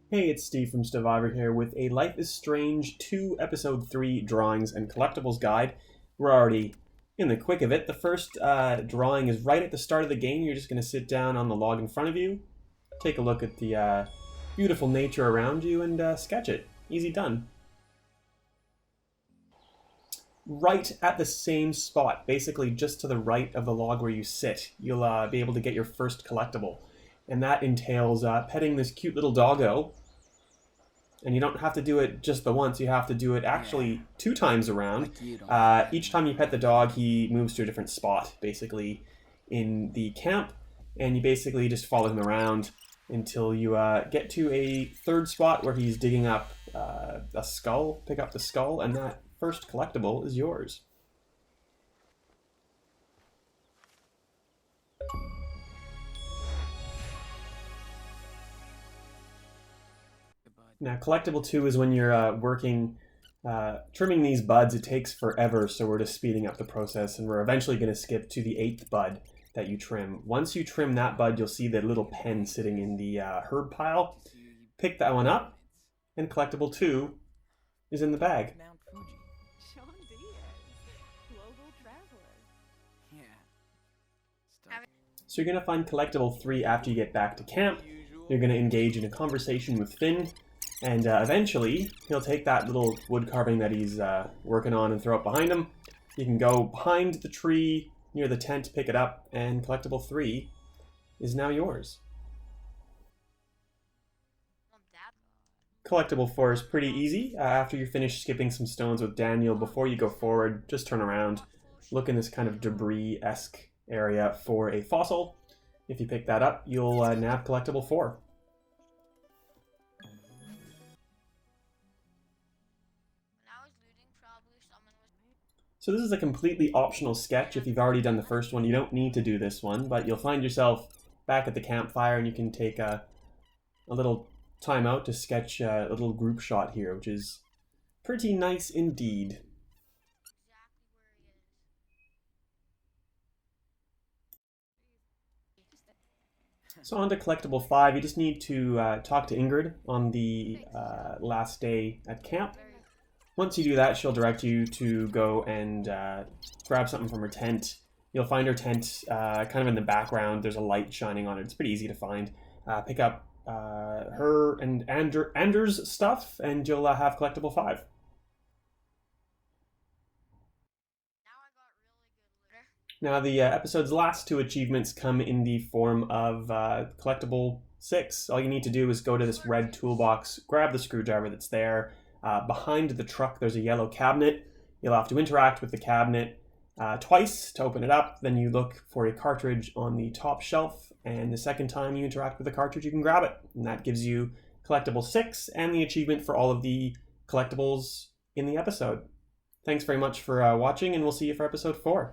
Hey, it's Steve from Stevivor here with a Life is Strange 2 Episode 3 Drawings and Collectibles Guide. We're already in the quick of it. The first drawing is right at the start of the game. You're just going to sit down on the log in front of you, take a look at the beautiful nature around you, and sketch it. Easy done. Right at the same spot, basically just to the right of the log where you sit, you'll be able to get your first collectible. And that entails petting this cute little doggo. And you don't have to do it just the once, you have to do it actually 2 times around. Each time you pet the dog, he moves to a different spot, basically, in the camp. And you basically just follow him around until you get to a third spot where he's digging up a skull. Pick up the skull, and that first collectible is yours. Now, Collectible 2 is when you're working, trimming these buds. It takes forever, so we're just speeding up the process, and we're eventually going to skip to the 8th bud that you trim. Once you trim that bud, you'll see the little pen sitting in the herb pile. Pick that one up, and Collectible 2 is in the bag. So you're going to find Collectible 3 after you get back to camp. You're going to engage in a conversation with Finn. And eventually, he'll take that little wood carving that he's working on and throw it behind him. You can go behind the tree near the tent, pick it up, and Collectible 3 is now yours. Collectible 4 is pretty easy. After you finish skipping some stones with Daniel, before you go forward, just turn around, look in this kind of debris-esque area for a fossil. If you pick that up, you'll nab Collectible 4. So this is a completely optional sketch. If you've already done the first one, you don't need to do this one, but you'll find yourself back at the campfire and you can take a little time out to sketch a little group shot here, which is pretty nice indeed. So on to Collectible 5, you just need to talk to Ingrid on the last day at camp. Once you do that, she'll direct you to go and grab something from her tent. You'll find her tent kind of in the background. There's a light shining on it. It's pretty easy to find. Pick up her and Anders' stuff, and you'll have Collectible 5. Now the episode's last 2 achievements come in the form of Collectible 6. All you need to do is go to this red toolbox, grab the screwdriver that's there. Behind the truck, there's a yellow cabinet. You'll have to interact with the cabinet twice to open it up. Then you look for a cartridge on the top shelf, and the second time you interact with the cartridge, you can grab it. And that gives you Collectible 6 and the achievement for all of the collectibles in the episode. Thanks very much for watching, and we'll see you for episode 4.